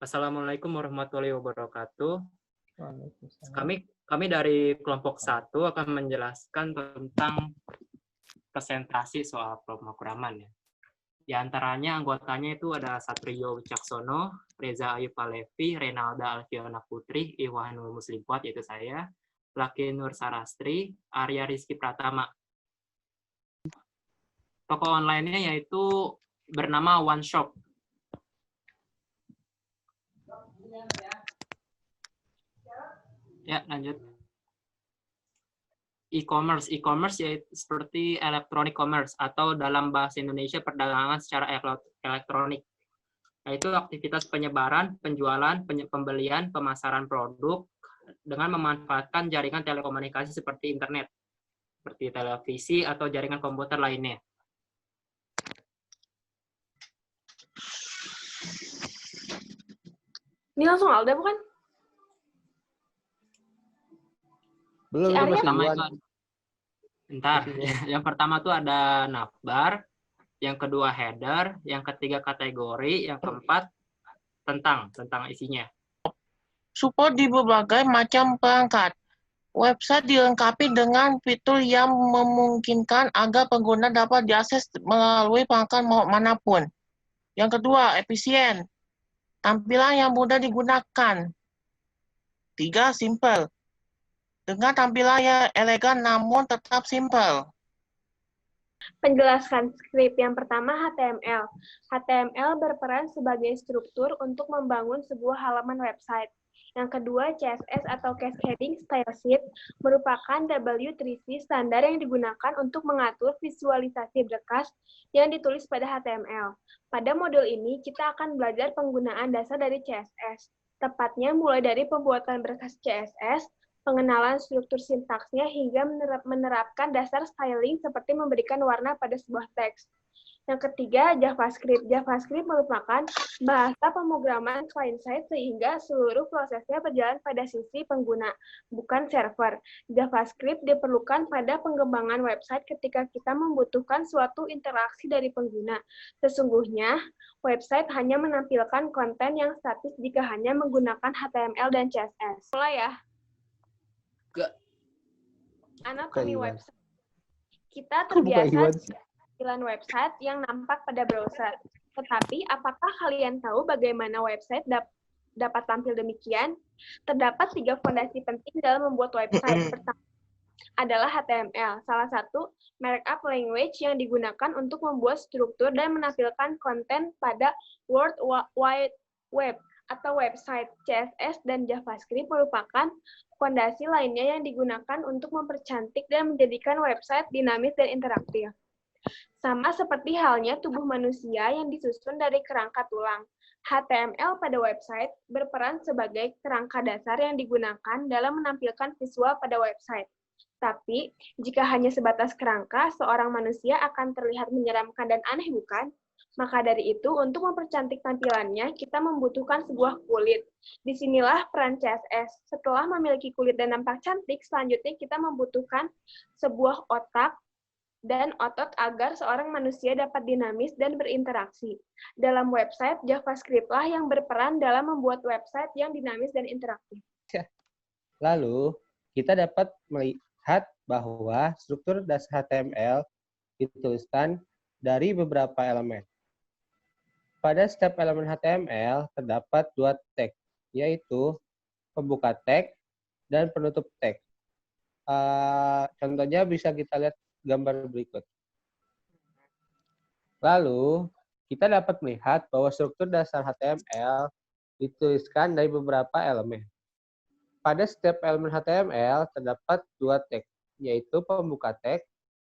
Assalamualaikum warahmatullahi wabarakatuh. Waalaikumsalam. Kami dari kelompok 1 akan menjelaskan tentang presentasi soal pemrograman ya. Di antaranya anggotanya itu ada Satrio Wicaksono, Reza Ayub Palevi, Renalda Alfiona Putri, Iwanul Muslim Fuad, yaitu saya, Laki Nur Sarastri, Arya Rizky Pratama. Toko online-nya yaitu bernama One Shop. Ya, lanjut. E-commerce yaitu seperti electronic commerce atau dalam bahasa Indonesia perdagangan secara elektronik. Yaitu aktivitas penyebaran, penjualan, pembelian, pemasaran produk dengan memanfaatkan jaringan telekomunikasi seperti internet, seperti televisi atau jaringan komputer lainnya. Ini langsung Alda bukan? Belum, Si Arya? Pertama itu, bentar. Yang pertama tuh ada navbar, yang kedua header, yang ketiga kategori, yang keempat tentang isinya. Support di berbagai macam perangkat. Website dilengkapi dengan fitur yang memungkinkan agar pengguna dapat diakses melalui perangkat manapun. Yang kedua, efisien. Tampilan yang mudah digunakan. 3, simple. Dengan tampilan yang elegan namun tetap simple. Penjelasan skrip yang pertama HTML. HTML berperan sebagai struktur untuk membangun sebuah halaman website. Yang kedua, CSS atau Cascading Style Sheet merupakan W3C standar yang digunakan untuk mengatur visualisasi berkas yang ditulis pada HTML. Pada modul ini, kita akan belajar penggunaan dasar dari CSS, tepatnya mulai dari pembuatan berkas CSS, pengenalan struktur sintaksnya, hingga menerapkan dasar styling seperti memberikan warna pada sebuah teks. Yang ketiga, JavaScript. JavaScript merupakan bahasa pemrograman client-side sehingga seluruh prosesnya berjalan pada sisi pengguna, bukan server. JavaScript diperlukan pada pengembangan website ketika kita membutuhkan suatu interaksi dari pengguna. Sesungguhnya, website hanya menampilkan konten yang statis jika hanya menggunakan HTML dan CSS. Mulai ya. Anatomi website. Kita terbiasa tampilan website yang nampak pada browser. Tetapi, apakah kalian tahu bagaimana website dapat tampil demikian? Terdapat 3 fondasi penting dalam membuat website. Pertama adalah HTML, salah satu markup language yang digunakan untuk membuat struktur dan menampilkan konten pada World Wide Web atau website. CSS dan JavaScript merupakan fondasi lainnya yang digunakan untuk mempercantik dan menjadikan website dinamis dan interaktif. Sama seperti halnya tubuh manusia yang disusun dari kerangka tulang. HTML pada website berperan sebagai kerangka dasar yang digunakan dalam menampilkan visual pada website. Tapi, jika hanya sebatas kerangka, seorang manusia akan terlihat menyeramkan dan aneh, bukan? Maka dari itu, untuk mempercantik tampilannya, kita membutuhkan sebuah kulit. Disinilah peran CSS. Setelah memiliki kulit dan nampak cantik, selanjutnya kita membutuhkan sebuah otak dan otot agar seorang manusia dapat dinamis dan berinteraksi. Dalam website, JavaScript-lah yang berperan dalam membuat website yang dinamis dan interaktif. Lalu, kita dapat melihat bahwa struktur dasar HTML dituliskan dari beberapa elemen. Pada setiap elemen HTML terdapat 2 tag, yaitu pembuka tag dan penutup tag. Contohnya bisa kita lihat gambar berikut. Lalu, kita dapat melihat bahwa struktur dasar HTML dituliskan dari beberapa elemen. Pada setiap elemen HTML terdapat 2 tag, yaitu pembuka tag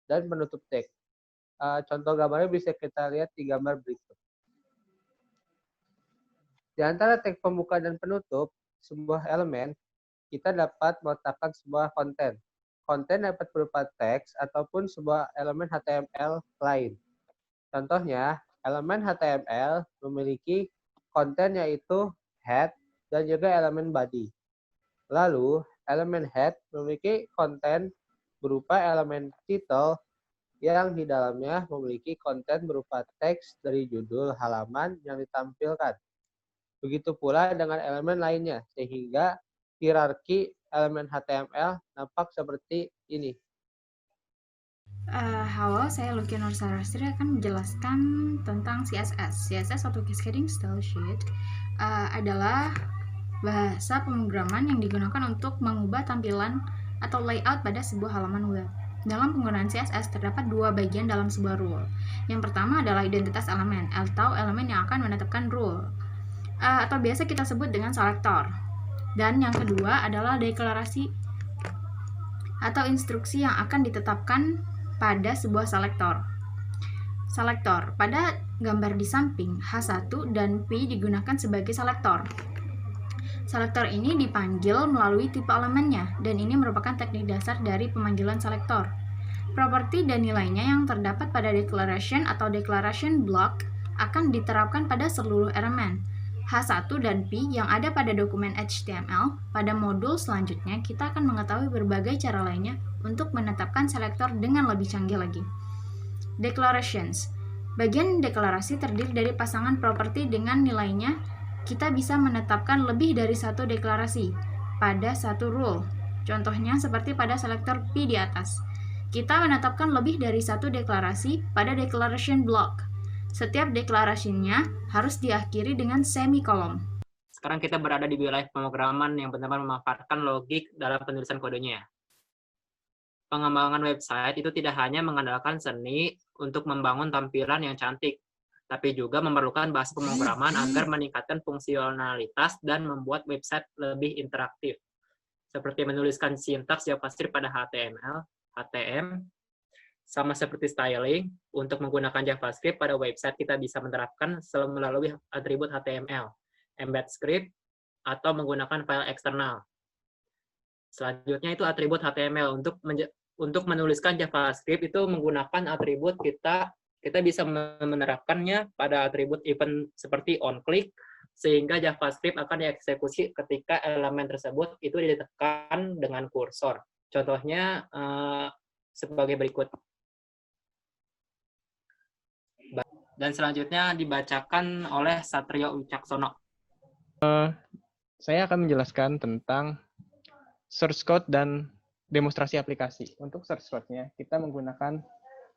dan penutup tag. Contoh gambarnya bisa kita lihat di gambar berikut. Di antara tag pembuka dan penutup sebuah elemen, kita dapat meletakkan sebuah konten. Konten dapat berupa teks ataupun sebuah elemen HTML lain. Contohnya, elemen HTML memiliki konten yaitu head dan juga elemen body. Lalu, elemen head memiliki konten berupa elemen title yang di dalamnya memiliki konten berupa teks dari judul halaman yang ditampilkan. Begitu pula dengan elemen lainnya, sehingga hierarki elemen HTML nampak seperti ini. Halo, saya Lucky Nur Sarastri akan menjelaskan tentang CSS. CSS atau Cascading Style Sheet adalah bahasa pemrograman yang digunakan untuk mengubah tampilan atau layout pada sebuah halaman web. Dalam penggunaan CSS terdapat dua bagian dalam sebuah rule. Yang pertama adalah identitas elemen atau elemen yang akan menetapkan rule, atau biasa kita sebut dengan selector. Dan yang kedua adalah deklarasi atau instruksi yang akan ditetapkan pada sebuah selektor. Selektor, pada gambar di samping, H1 dan P digunakan sebagai selektor. Selektor ini dipanggil melalui tipe elemennya, dan ini merupakan teknik dasar dari pemanggilan selektor. Properti dan nilainya yang terdapat pada declaration atau declaration block akan diterapkan pada seluruh elemen. H1 dan P yang ada pada dokumen HTML, pada modul selanjutnya kita akan mengetahui berbagai cara lainnya untuk menetapkan selektor dengan lebih canggih lagi. Declarations. Bagian deklarasi terdiri dari pasangan properti dengan nilainya. Kita bisa menetapkan lebih dari satu deklarasi pada satu rule. Contohnya seperti pada selektor P di atas. Kita menetapkan lebih dari satu deklarasi pada declaration block. Setiap deklarasinya harus diakhiri dengan semikolon. Sekarang kita berada di wilayah pemrograman yang benar-benar memanfaatkan logik dalam penulisan kodenya. Pengembangan website itu tidak hanya mengandalkan seni untuk membangun tampilan yang cantik, tapi juga memerlukan bahasa pemrograman agar meningkatkan fungsionalitas dan membuat website lebih interaktif. Seperti menuliskan sintaks JavaScript pada HTML, HTML, sama seperti styling, untuk menggunakan JavaScript pada website kita bisa menerapkan melalui atribut HTML, embed script, atau menggunakan file eksternal. Selanjutnya itu atribut HTML. Untuk menuliskan JavaScript itu menggunakan atribut kita bisa menerapkannya pada atribut event seperti onClick, sehingga JavaScript akan dieksekusi ketika elemen tersebut itu ditekan dengan kursor. Contohnya sebagai berikut. Dan selanjutnya dibacakan oleh Satrio Wicaksono. Saya akan menjelaskan tentang source code dan demonstrasi aplikasi. Untuk source code-nya, kita menggunakan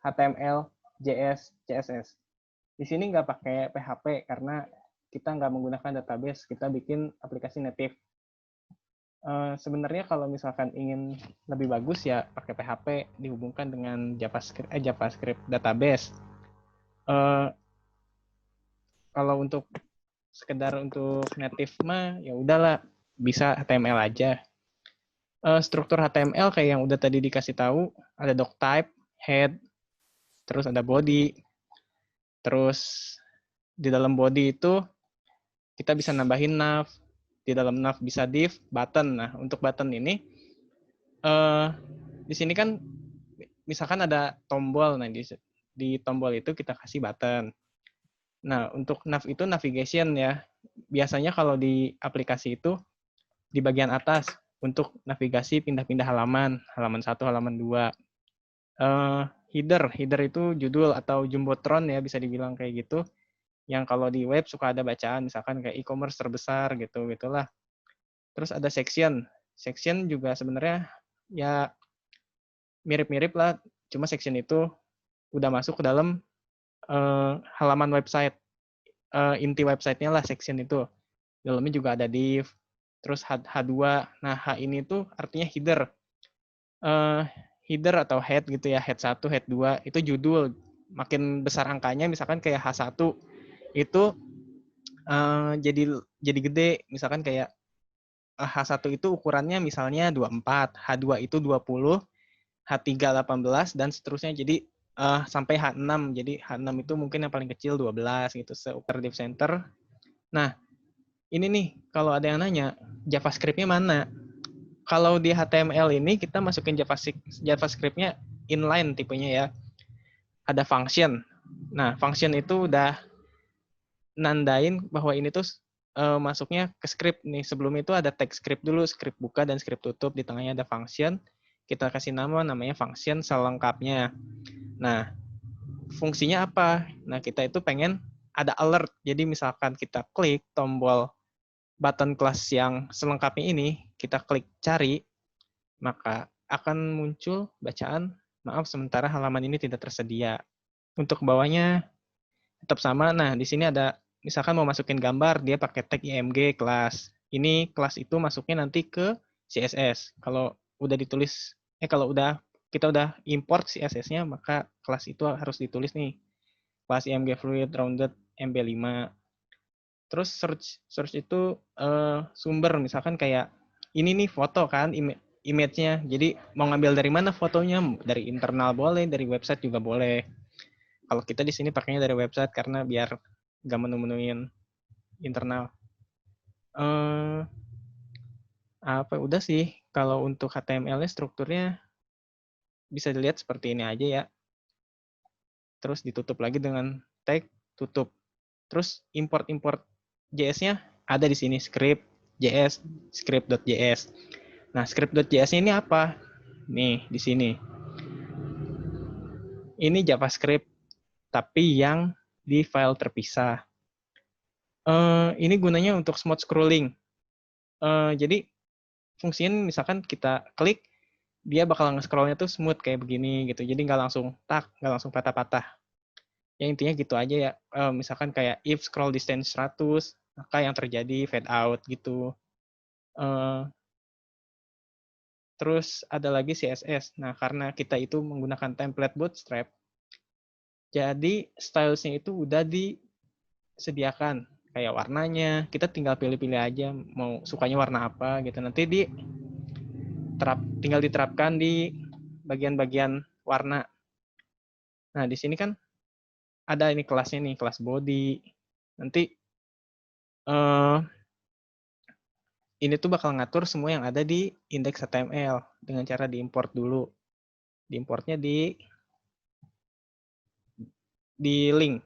HTML, JS, CSS. Di sini nggak pakai PHP karena kita nggak menggunakan database, kita bikin aplikasi native. Sebenarnya kalau misalkan ingin lebih bagus ya pakai PHP dihubungkan dengan JavaScript database. Kalau untuk sekedar untuk native mah ya udahlah bisa HTML aja. Struktur HTML kayak yang udah tadi dikasih tahu, ada doctype, head, terus ada body, terus di dalam body itu kita bisa nambahin nav, di dalam nav bisa div, button. Nah untuk button ini di sini kan misalkan ada tombol, nah di tombol itu kita kasih button. Nah, untuk nav itu navigation ya. Biasanya kalau di aplikasi itu di bagian atas untuk navigasi pindah-pindah halaman 1, halaman 2. Header itu judul atau jumbotron ya bisa dibilang kayak gitu. Yang kalau di web suka ada bacaan misalkan kayak e-commerce terbesar gitulah. Terus ada section. Section juga sebenarnya ya mirip-mirip lah, cuma section itu udah masuk ke dalam halaman website, inti websitenya lah section itu. Dalamnya juga ada div, terus H2. Nah, H ini tuh artinya header. Header atau head gitu ya, head 1, head 2, itu judul. Makin besar angkanya, misalkan kayak H1, itu jadi gede. Misalkan kayak H1 itu ukurannya misalnya 24, H2 itu 20, H3 18, dan seterusnya. Jadi sampai H6. Jadi H6 itu mungkin yang paling kecil 12 gitu, seukuran div center. Nah, ini nih kalau ada yang nanya, JavaScript-nya mana? Kalau di HTML ini kita masukin JavaScript-nya inline tipenya ya. Ada function. Nah, function itu udah nandain bahwa ini tuh masuknya ke script nih. Sebelum itu ada tag script dulu, script buka dan script tutup. Di tengahnya ada function. Kita kasih namanya function selengkapnya. Nah, fungsinya apa? Nah, kita itu pengen ada alert. Jadi misalkan kita klik tombol button kelas yang selengkapnya ini, kita klik cari, maka akan muncul bacaan, maaf sementara halaman ini tidak tersedia. Untuk bawahnya tetap sama. Nah, di sini ada, misalkan mau masukin gambar, dia pakai tag img kelas. Ini kelas itu masuknya nanti ke CSS. Kalau udah ditulis, kalau kita udah import CSS-nya, maka kelas itu harus ditulis nih. Kelas img fluid rounded mb5. Terus search itu sumber, misalkan kayak ini nih foto kan, image-nya. Jadi mau ngambil dari mana fotonya? Dari internal boleh, dari website juga boleh. Kalau kita di sini pakainya dari website karena biar nggak menu-menuin internal. Udah sih. Kalau untuk HTML-nya strukturnya bisa dilihat seperti ini aja ya. Terus ditutup lagi dengan tag tutup. Terus import JS-nya ada di sini, script.js, script.js. Nah, script.js-nya ini apa? Nih, di sini. Ini JavaScript, tapi yang di file terpisah. Ini gunanya untuk smooth scrolling. Jadi, fungsinya misalkan kita klik, dia bakal nge-scrollnya tuh smooth kayak begini gitu. Jadi nggak langsung patah-patah. Ya intinya gitu aja ya. Misalkan kayak if scroll distance 100, maka yang terjadi fade out gitu. Terus ada lagi CSS. Nah, karena kita itu menggunakan template Bootstrap, jadi stylesnya itu udah disediakan. Kayak warnanya, kita tinggal pilih-pilih aja mau sukanya warna apa gitu. Nanti tinggal diterapkan di bagian-bagian warna. Nah, di sini kan ada ini kelasnya nih, kelas body. Nanti ini tuh bakal ngatur semua yang ada di index HTML dengan cara diimport dulu. Diimportnya di link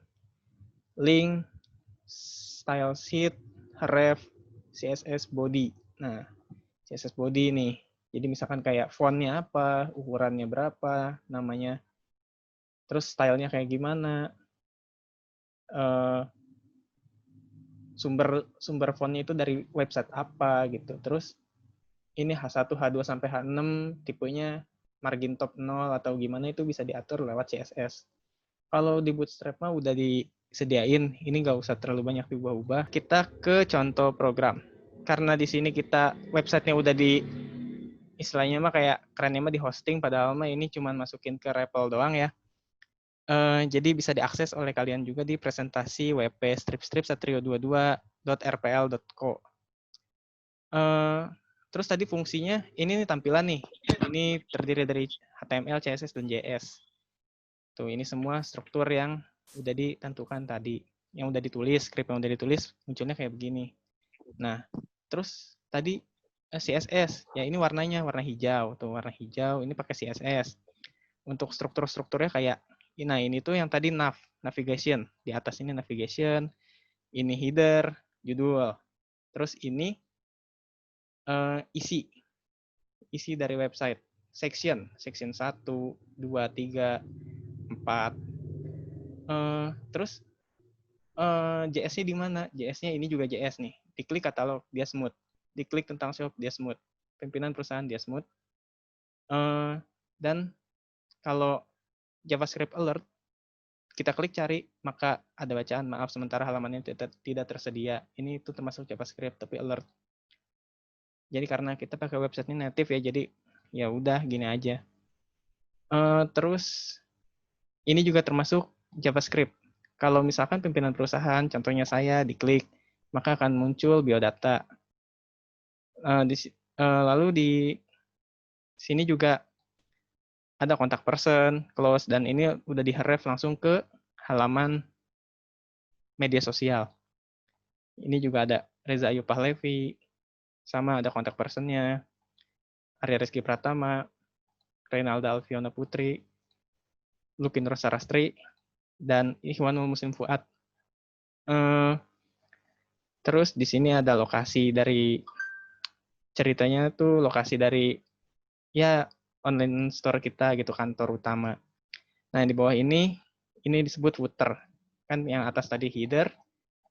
style sheet, ref, CSS body. Nah, CSS body nih. Jadi misalkan kayak fontnya apa, ukurannya berapa, namanya, terus stylenya kayak gimana, sumber fontnya itu dari website apa gitu. Terus ini H1, H2 sampai H6 tipenya margin top 0 atau gimana itu bisa diatur lewat CSS. Kalau di Bootstrap mah udah disediain, ini nggak usah terlalu banyak diubah-ubah. Kita ke contoh program. Karena di sini kita websitenya udah istilahnya mah kayak kerennya mah di hosting, padahal mah ini cuma masukin ke REPL doang ya. Jadi bisa diakses oleh kalian juga di presentasi WP strip satrio22.rpl.co. Terus tadi fungsinya, ini nih tampilan nih. Ini terdiri dari HTML, CSS, dan JS. Tuh, ini semua struktur yang udah ditentukan tadi. Yang udah ditulis, script yang udah ditulis, munculnya kayak begini. Nah, terus tadi CSS, ya ini warnanya, warna hijau. Tuh, warna hijau, ini pakai CSS. Untuk struktur-strukturnya kayak, nah ini tuh yang tadi navigation. Di atas ini navigation, ini header, judul. Terus ini isi dari website. Section 1, 2, 3, 4. Terus JS-nya di mana? JS-nya ini juga JS nih. Diklik katalog, dia smooth. Diklik tentang shop, dia smooth. Pimpinan perusahaan, dia smooth. Dan kalau JavaScript alert, kita klik cari, maka ada bacaan, maaf sementara halamannya tidak tersedia. Ini itu termasuk JavaScript, tapi alert. Jadi karena kita pakai website-nya native ya, jadi ya udah gini aja. Terus ini juga termasuk JavaScript. Kalau misalkan pimpinan perusahaan, contohnya saya, diklik, maka akan muncul biodata. Lalu di sini juga ada kontak person, close, dan ini udah di-ref langsung ke halaman media sosial. Ini juga ada Reza Ayub Pahlevi, sama ada kontak personnya, Arya Rizky Pratama, Reynalda Alfiona Putri, Lukin Rosarastri, dan Ikhwanul Muslim Fuad. Terus di sini ada lokasi dari ceritanya tuh, lokasi dari ya online store kita gitu, kantor utama. Nah di bawah ini disebut footer. Kan yang atas tadi header,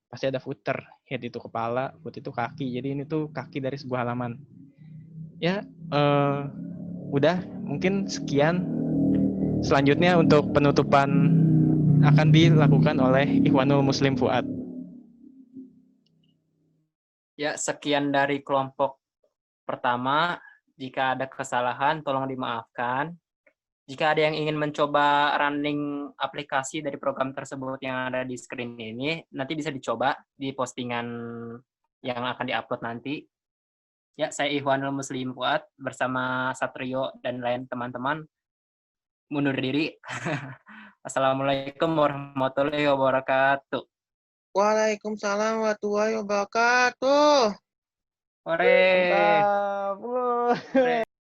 pasti ada footer. Head itu kepala, foot itu kaki. Jadi ini tuh kaki dari sebuah halaman. Ya, udah. Mungkin sekian. Selanjutnya untuk penutupan akan dilakukan oleh Ikhwanul Muslim Fuad. Ya, sekian dari kelompok pertama. Jika ada kesalahan, tolong dimaafkan. Jika ada yang ingin mencoba running aplikasi dari program tersebut yang ada di screen ini, nanti bisa dicoba di postingan yang akan diupload nanti. Ya, saya Ikhwanul Muslim Fuad bersama Satrio dan lain teman-teman mundur diri. Assalamualaikum warahmatullahi wabarakatuh. Waalaikumsalam warahmatullahi wabarakatuh. Hore. Mantap.